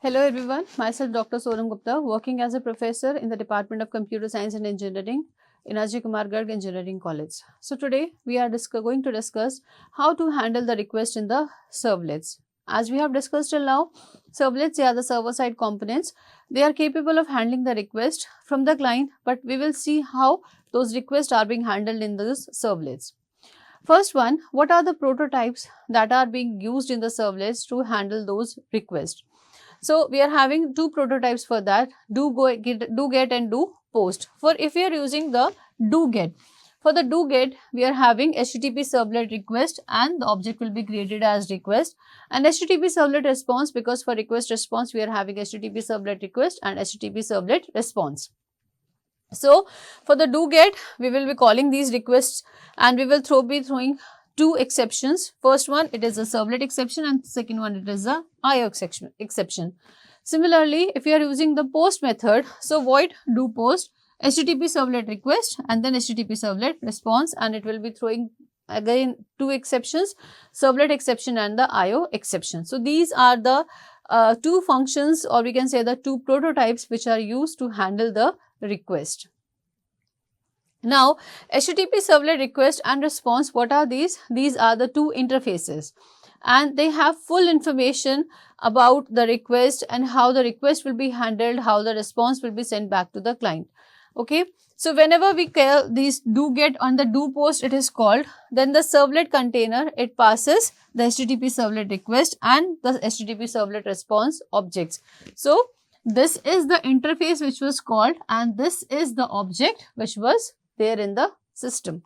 Hello everyone, myself Dr. Sonam Gupta, working as a professor in the Department of Computer Science and Engineering in Ajay Kumar Garg Engineering College. So today we are going to discuss how to handle the request in the servlets. As we have discussed till now, servlets, they are the server-side components. They are capable of handling the request from the client, but we will see how those requests are being handled in those servlets. First one, what are the prototypes that are being used in the servlets to handle those requests? So we are having two prototypes for that, do get and do post. For if we are using the do get, for the do get we are having HTTP servlet request and the object will be created as request, and HTTP servlet response, because for request response we are having HTTP servlet request and HTTP servlet response. So for the do get we will be calling these requests and we will be throwing two exceptions. First one, it is a servlet exception, and second one, it is a IO exception. Similarly, if you are using the post method, so void do post HTTP servlet request and then HTTP servlet response, and it will be throwing again two exceptions, servlet exception and the IO exception. So these are the two functions, or we can say the two prototypes which are used to handle the request. Now, HTTP servlet request and response, what are these? These are the two interfaces and they have full information about the request and how the request will be handled, how the response will be sent back to the client. Okay. So, whenever we call these do get on the do post, it is called, then the servlet container, it passes the HTTP servlet request and the HTTP servlet response objects. So, this is the interface which was called and this is the object which was there in the system.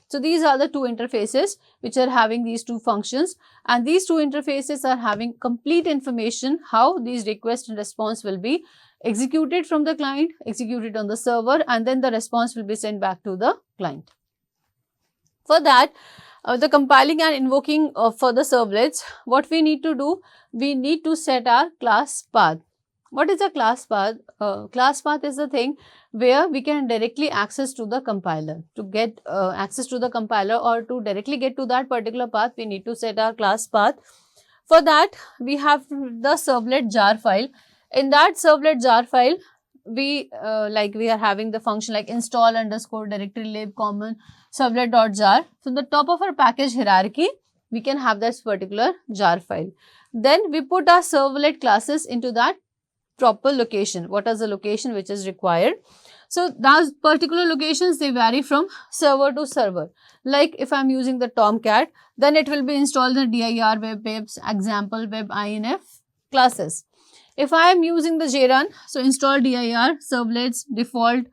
So these are the two interfaces which are having these two functions, and these two interfaces are having complete information how these request and response will be executed from the client, executed on the server, and then the response will be sent back to the client. For that, the compiling and invoking for the servlets, what we need to do, we need to set our class path. What is a class path? Class path is the thing where we can directly access to the compiler. To get access to the compiler or to directly get to that particular path, we need to set our class path. For that, we have the servlet jar file. In that servlet jar file, we are having the function like install _ directory lib common servlet.jar. So, the top of our package hierarchy, we can have this particular jar file. Then we put our servlet classes into that proper location. What is the location which is required? So those particular locations, they vary from server to server. Like if I am using the Tomcat, then it will be installed in the dir web pipes example web inf classes. If I am using the JRUN, so install dir servlets default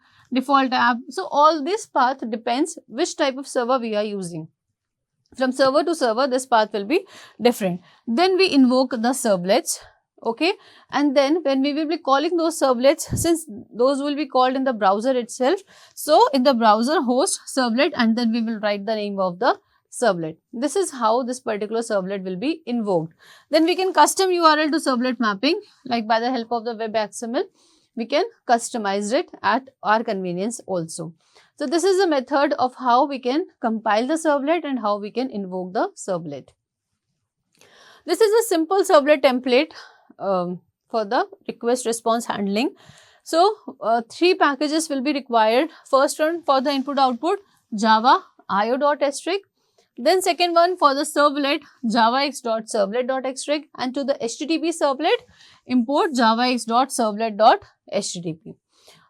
app. So all this path depends which type of server we are using. From server to server, this path will be different. Then we invoke the servlets. Okay, and then when we will be calling those servlets, since those will be called in the browser itself, so in the browser host servlet, and then we will write the name of the servlet. This is how this particular servlet will be invoked. Then we can custom URL to servlet mapping, like by the help of the web XML, we can customize it at our convenience also. So this is the method of how we can compile the servlet and how we can invoke the servlet. This is a simple servlet template for the request response handling. So, three packages will be required. First one for the input output java io.xrig, then second one for the servlet javax.servlet.xrig, and to the HTTP servlet import javax.servlet.http.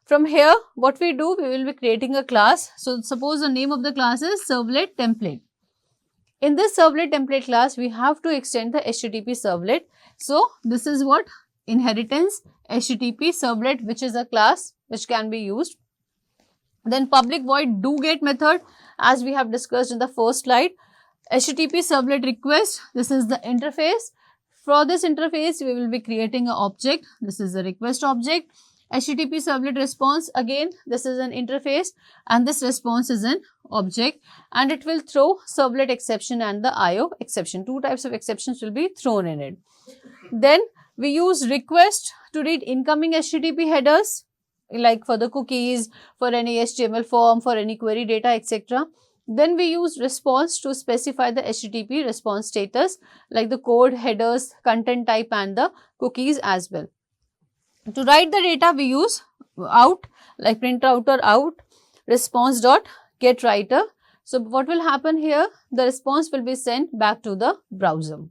From here, what we do, we will be creating a class. So, suppose the name of the class is servlet template. In this servlet template class, we have to extend the HTTP servlet. So, this is what inheritance HTTP servlet, which is a class which can be used. Then public void do get method, as we have discussed in the first slide. HTTP servlet request, this is the interface. For this interface, we will be creating an object. This is the request object. HTTP servlet response, again this is an interface and this response is an object, and it will throw servlet exception and the IO exception. Two types of exceptions will be thrown in it. Then we use request to read incoming HTTP headers, like for the cookies, for any HTML form, for any query data, etc. Then we use response to specify the HTTP response status, like the code, headers, content type and the cookies as well. To write the data, we use out, like print router out response dot get writer. So what will happen here? The response will be sent back to the browser.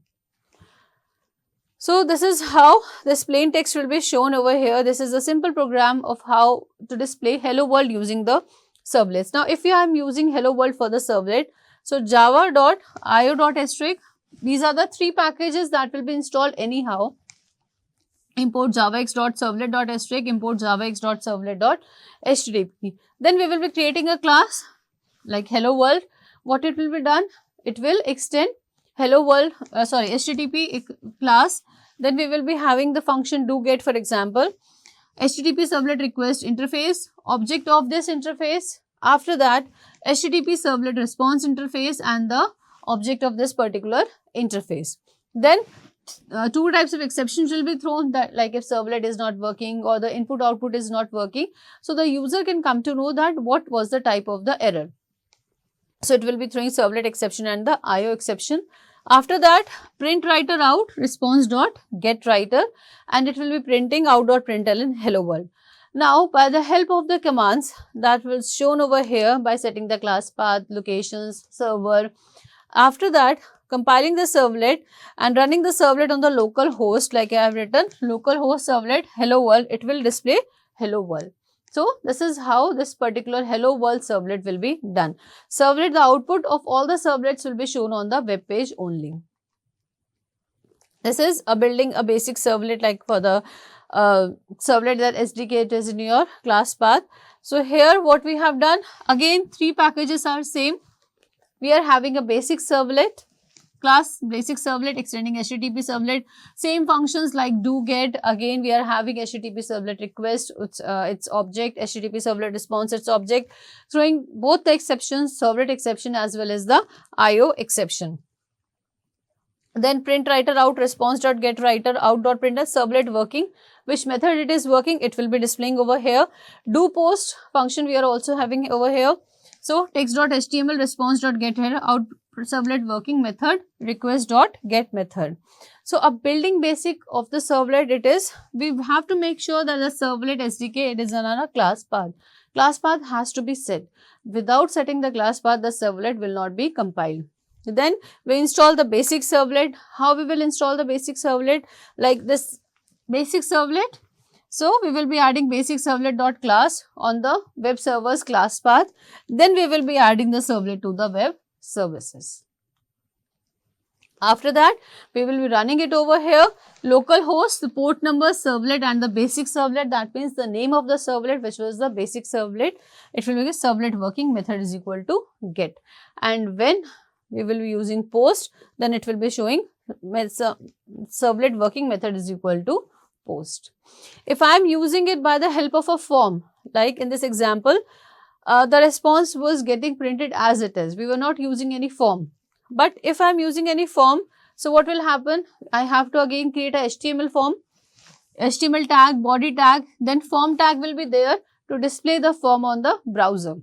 So this is how this plain text will be shown over here. This is a simple program of how to display hello world using the servlets. Now if I am using hello world for the servlet, so java.io.asterisk, these are the three packages that will be installed anyhow. Import javax.servlet.asterisk, import javax.servlet.http. Then we will be creating a class like hello world. What it will be done? It will extend hello world, HTTP class. Then we will be having the function do get, for example, HTTP servlet request interface, object of this interface. After that, HTTP servlet response interface and the object of this particular interface. Then two types of exceptions will be thrown, that like if servlet is not working or the input output is not working. So the user can come to know that what was the type of the error. So it will be throwing servlet exception and the IO exception. After that, print writer out response dot get writer, and it will be printing out.println hello world. Now by the help of the commands that was shown over here by setting the class path, locations, server, after that compiling the servlet and running the servlet on the local host, like I have written localhost servlet hello world, it will display hello world. So this is how this particular hello world servlet will be done. Servlet, the output of all the servlets will be shown on the web page only. This is a building a basic servlet, like for the servlet that SDK it is in your class path. So here what we have done, again three packages are same. We are having a basic servlet class, basic servlet extending HTTP servlet, same functions like do get. Again we are having HTTP servlet request, its object, HTTP servlet response, its object, throwing both the exceptions, servlet exception as well as the IO exception. Then print writer out response dot get writer out dot println servlet working, which method it is working, it will be displaying over here. Do post function we are also having over here. So text.html response.get header out servlet working method request.get method. So a building basic of the servlet, it is we have to make sure that the servlet SDK it is on a class path. Class path has to be set. Without setting the class path, the servlet will not be compiled. Then we install the basic servlet. How we will install the basic servlet? Like this basic servlet. So we will be adding basic servlet.class on the web server's class path. Then we will be adding the servlet to the web services. After that, we will be running it over here. Localhost, the port number, servlet and the basic servlet. That means the name of the servlet, which was the basic servlet. It will be a servlet working method is equal to get. And when we will be using post, then it will be showing servlet working method is equal to post. If I am using it by the help of a form, like in this example, the response was getting printed as it is. We were not using any form. But if I am using any form, so what will happen? I have to again create a HTML form, HTML tag, body tag, then form tag will be there to display the form on the browser.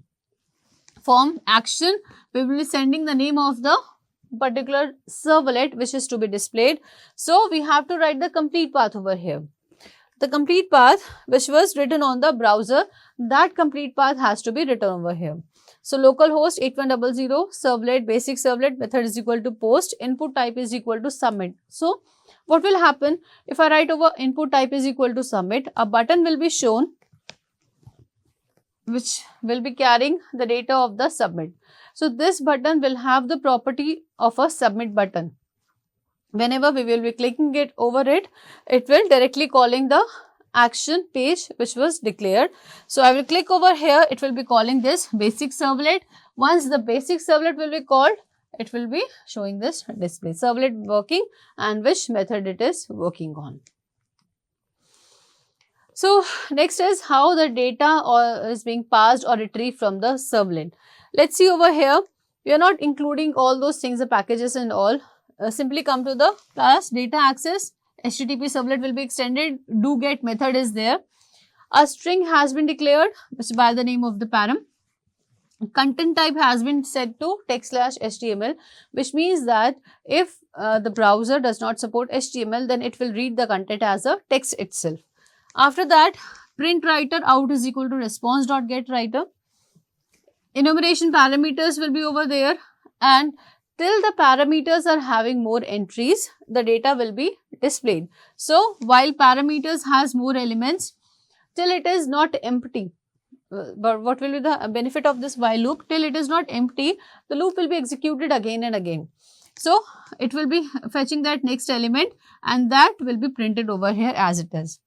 Form action, we will be sending the name of the particular servlet which is to be displayed. So we have to write the complete path over here. The complete path which was written on the browser, that complete path has to be written over here. So localhost 8100 servlet basic servlet method is equal to post, input type is equal to submit. So what will happen if I write over input type is equal to submit, a button will be shown which will be carrying the data of the submit. So this button will have the property of a submit button. Whenever we will be clicking it over it, it will directly calling the action page which was declared. So I will click over here, it will be calling this basic servlet. Once the basic servlet will be called, it will be showing this display servlet working and which method it is working on. So next is how the data is being passed or retrieved from the servlet. Let's see over here, we are not including all those things, the packages and all. Simply come to the class data access, HTTP servlet will be extended, do get method is there. A string has been declared which by the name of the param. Content type has been set to text/HTML, which means that if the browser does not support HTML, then it will read the content as a text itself. After that, print writer out is equal to response dot get writer. Enumeration parameters will be over there, and till the parameters are having more entries, the data will be displayed. So, while parameters has more elements, till it is not empty, but what will be the benefit of this while loop? Till it is not empty, the loop will be executed again and again. So, it will be fetching that next element, and that will be printed over here as it is.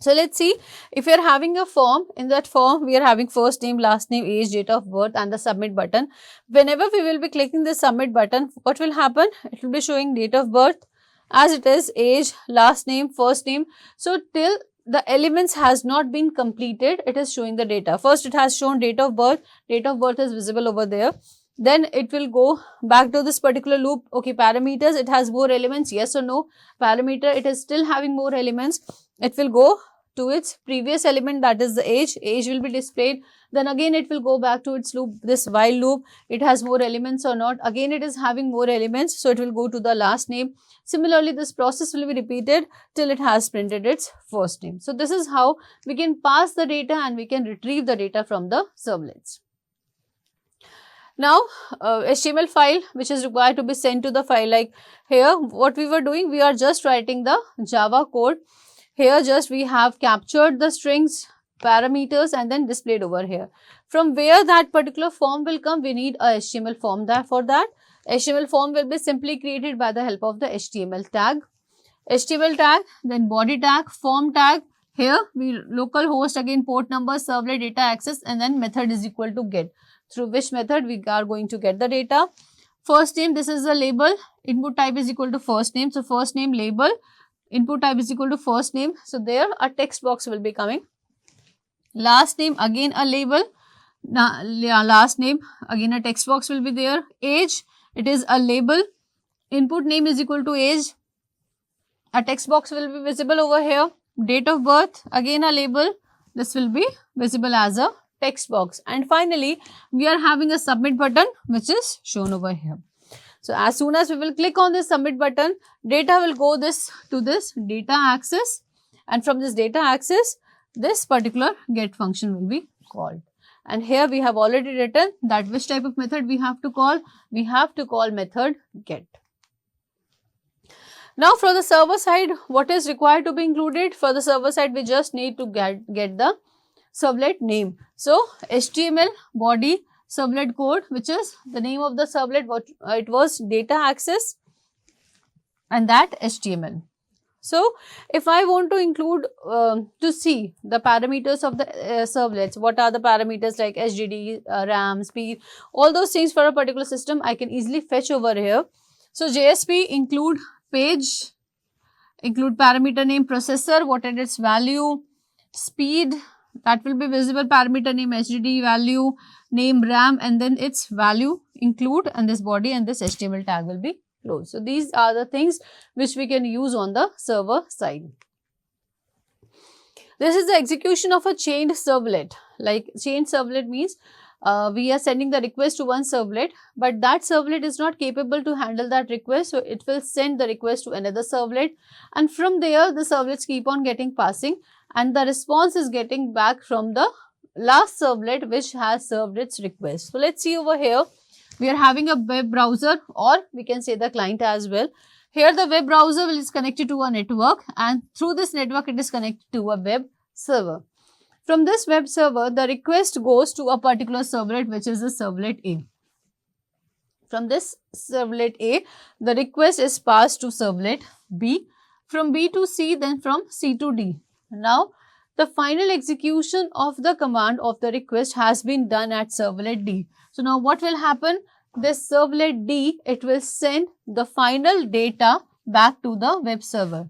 So, let us see, if we are having a form, in that form we are having first name, last name, age, date of birth and the submit button. Whenever we will be clicking the submit button, what will happen? It will be showing date of birth as it is, age, last name, first name. So, till the elements has not been completed, it is showing the data. First it has shown date of birth is visible over there. Then it will go back to this particular loop. Okay, parameters, it has more elements, yes or no. Parameter, it is still having more elements. It will go to its previous element, that is the age will be displayed. Then again it will go back to its loop, this while loop, it has more elements or not. Again it is having more elements, so it will go to the last name. Similarly, this process will be repeated till it has printed its first name. So, this is how we can pass the data and we can retrieve the data from the servlets. Now, HTML file which is required to be sent to the file, like here what we were doing, we are just writing the Java code. Here just we have captured the strings, parameters and then displayed over here. From where that particular form will come, we need a HTML form. For that, HTML form will be simply created by the help of the HTML tag. HTML tag, then body tag, form tag. Here we localhost, again port number, servlet, data access, and then method is equal to get, through which method we are going to get the data. First name, this is the label, input type is equal to first name. So, first name label, input type is equal to first name. So, there a text box will be coming. Last name, again a label, last name, again a text box will be there. Age, it is a label, input name is equal to age, a text box will be visible over here. Date of birth, again a label, this will be visible as a text box. And finally, we are having a submit button which is shown over here. So, as soon as we will click on this submit button, data will go to this data access, and from this data access, this particular get function will be called. And here we have already written that which type of method we have to call. We have to call method get. Now, for the server side, what is required to be included? For the server side, we just need to get the servlet name. So, HTML body servlet code, which is the name of the servlet, what it was, data access, and that HTML. So, if I want to include to see the parameters of the servlets, what are the parameters like HDD, RAM, speed, all those things for a particular system, I can easily fetch over here. So, JSP include page, include parameter name, processor, what is its value, speed, that will be visible, parameter name, HDD value, name, RAM, and then its value include, and this body and this HTML tag will be closed. So, these are the things which we can use on the server side. This is the execution of a chained servlet. Like chained servlet means we are sending the request to one servlet, but that servlet is not capable to handle that request. So, it will send the request to another servlet, and from there the servlets keep on getting passing, and the response is getting back from the last servlet which has served its request. So, let us see over here, we are having a web browser, or we can say the client as well. Here the web browser is connected to a network, and through this network it is connected to a web server. From this web server, the request goes to a particular servlet which is the servlet A. From this servlet A, the request is passed to servlet B, from B to C, then from C to D. Now, the final execution of the command of the request has been done at servlet D. So, now what will happen? This servlet D, it will send the final data back to the web server.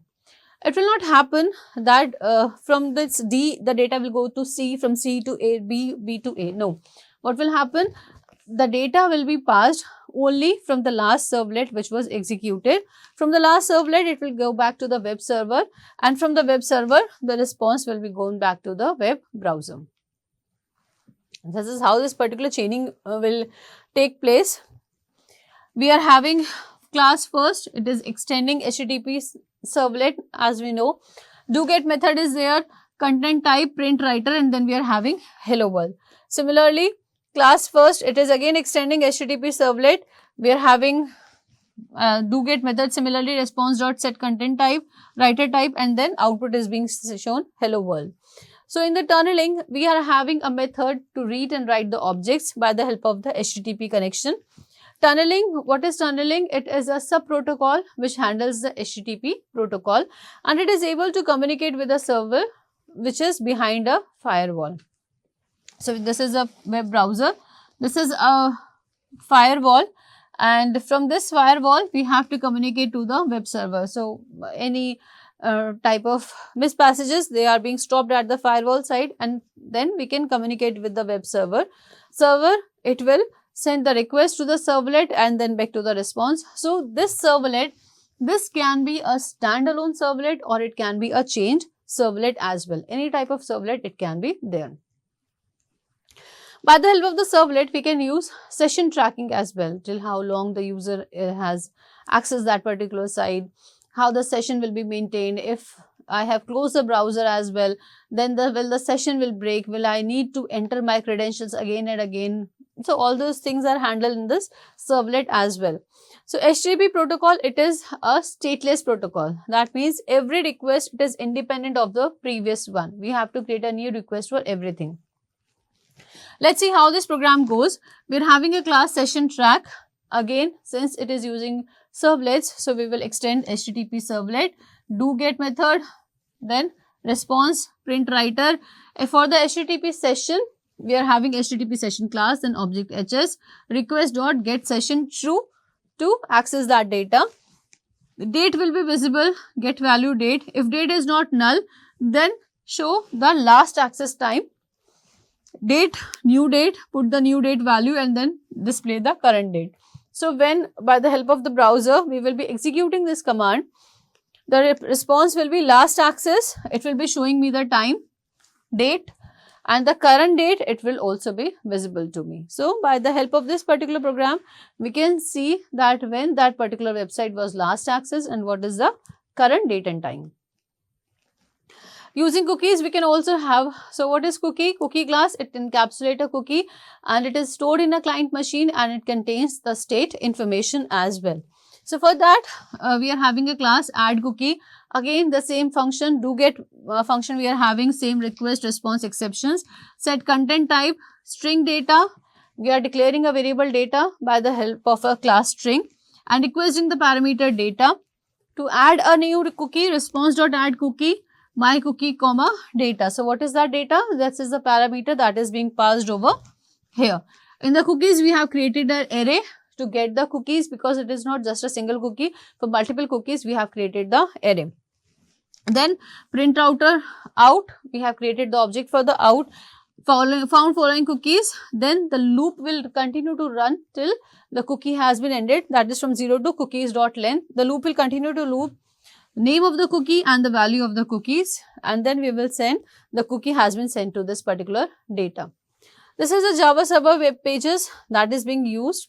It will not happen that from this D, the data will go to C, from C to A, B to A. No. What will happen? The data will be passed only from the last servlet which was executed. From the last servlet, it will go back to the web server, and from the web server, the response will be going back to the web browser. This is how this particular chaining will take place. We are having class first, it is extending HTTP servlet, as we know. Do get method is there, content type, print writer, and then we are having hello world. Similarly, class first, it is again extending HTTP servlet. We are having do get method. Similarly, response dot set content type, writer type, and then output is being shown hello world. So in the tunneling, we are having a method to read and write the objects by the help of the HTTP connection. Tunneling, what is tunneling? It is a sub protocol which handles the HTTP protocol, and it is able to communicate with a server which is behind a firewall. So this is a web browser, this is a firewall, and from this firewall we have to communicate to the web server. So any type of missed passages, they are being stopped at the firewall side, and then we can communicate with the web server. It will send the request to the servlet and then back to the response. So this servlet, this can be a standalone servlet or it can be a chained servlet as well. Any type of servlet it can be there. By the help of the servlet, we can use session tracking as well, till how long the user has accessed that particular site, how the session will be maintained. If I have closed the browser as well, then the session will break, will I need to enter my credentials again and again. So all those things are handled in this servlet as well. So HTTP protocol, it is a stateless protocol. That means every request, it is independent of the previous one. We have to create a new request for everything. Let's see how this program goes. We're having a class session track. Again, since it is using servlets, so we will extend HTTP servlet, do get method, then response, print writer. For the HTTP session, we are having HTTP session class, then object HS, request dot get session true to access that data. The date will be visible, get value date. If date is not null, then show the last access time. Date, new date, put the new date value and then display the current date. So when by the help of the browser, we will be executing this command, the response will be last access, it will be showing me the time, date, and the current date, it will also be visible to me. So by the help of this particular program, we can see that when that particular website was last accessed and what is the current date and time. Using cookies, we can also have, so what is cookie? Cookie class, it encapsulates a cookie and it is stored in a client machine and it contains the state information as well. So for that, we are having a class add cookie. Again, the same function, do get function, we are having same request, response, exceptions. Set content type, string data. We are declaring a variable data by the help of a class string and requesting the parameter data. To add a new cookie, response.add cookie, my cookie comma data. So what is that data? That is the parameter that is being passed over here. In the cookies, we have created an array to get the cookies, because it is not just a single cookie. For multiple cookies, we have created the array. Then print router out, we have created the object for the out, found following cookies. Then the loop will continue to run till the cookie has been ended, that is from 0 to cookies.length. The loop will continue to loop name of the cookie and the value of the cookies, and then we will send the cookie has been sent to this particular data. This is a Java server web pages that is being used.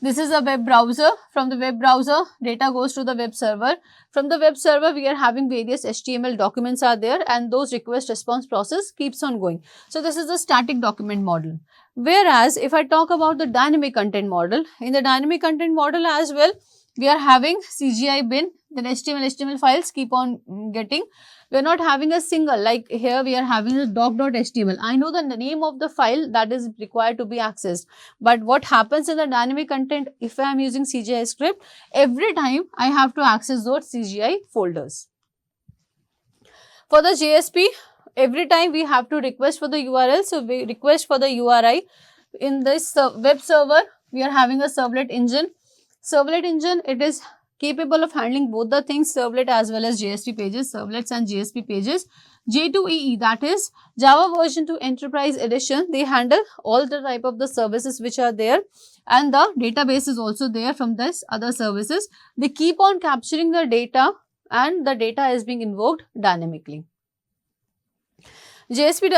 This is a web browser. From the web browser, data goes to the web server. From the web server, we are having various HTML documents are there, and those request response process keeps on going. So this is the static document model. Whereas if I talk about the dynamic content model, in the dynamic content model as well, we are having CGI bin, then HTML files keep on getting. We are not having a single, like here we are having a doc.html. I know the name of the file that is required to be accessed. But what happens in the dynamic content, if I am using CGI script, every time I have to access those CGI folders. For the JSP, every time we have to request for the URL. So we request for the URI. In this web server, we are having a servlet engine. Servlet engine, it is capable of handling both the things, servlet as well as JSP pages, servlets and JSP pages. J2EE, that is Java version 2 Enterprise Edition, they handle all the type of the services which are there, and the database is also there from this other services. They keep on capturing the data and the data is being invoked dynamically. JSP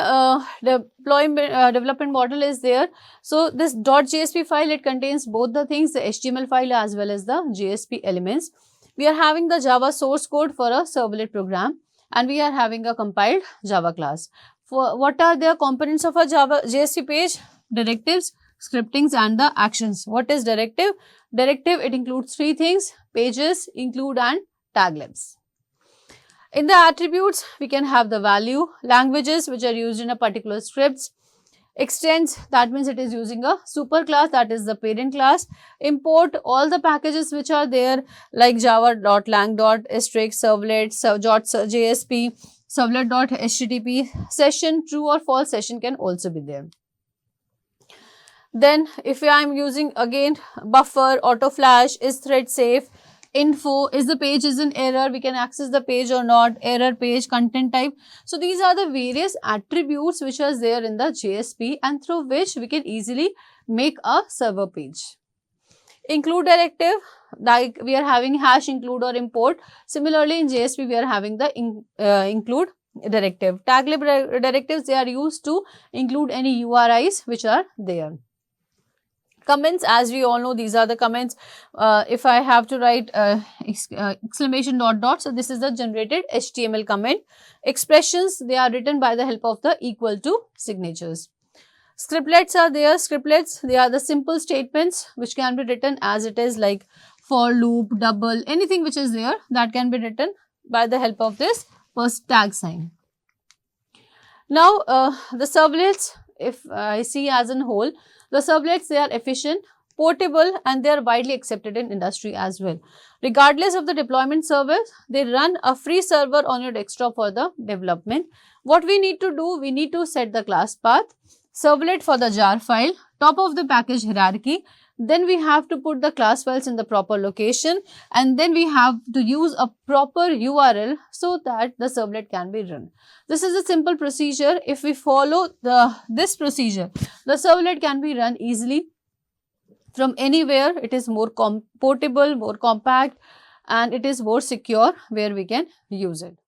development model is there. So this .jsp file, it contains both the things, the HTML file as well as the JSP elements. we are having the Java source code for a servlet program, and we are having a compiled Java class. For what are the components of a Java JSP page? Directives, scriptings, and the actions. What is directive? Directive, it includes three things: pages, include, and taglets. In the attributes, we can have the value, languages which are used in a particular scripts, extends, that means it is using a super class, that is the parent class, import all the packages which are there like java.lang, *, servlet, .jsp, servlet.http, session, true or false session can also be there. Then if I am using again buffer, auto flash, is thread safe, info, is the page is in error, we can access the page or not, error page, content type. So these are the various attributes which are there in the JSP, and through which we can easily make a server page. Include directive, like we are having hash include or import. Similarly in JSP we are having the include directive. Taglet directives, they are used to include any URIs which are there. Comments, as we all know, these are the comments. If I have to write exclamation ... so this is the generated HTML comment. Expressions, they are written by the help of the equal to signatures. Scriptlets are there. Scriptlets, they are the simple statements which can be written as it is, like for loop, double, anything which is there that can be written by the help of this first tag sign. Now the servlets, if I see as a whole, the servlets, they are efficient, portable, and they are widely accepted in industry as well. Regardless of the deployment service, they run a free server on your desktop for the development. What we need to do, we need to set the class path, servlet for the jar file, top of the package hierarchy, then we have to put the class files in the proper location, and then we have to use a proper URL so that the servlet can be run. This is a simple procedure. If we follow this procedure, the servlet can be run easily from anywhere. It is more portable, more compact, and it is more secure where we can use it.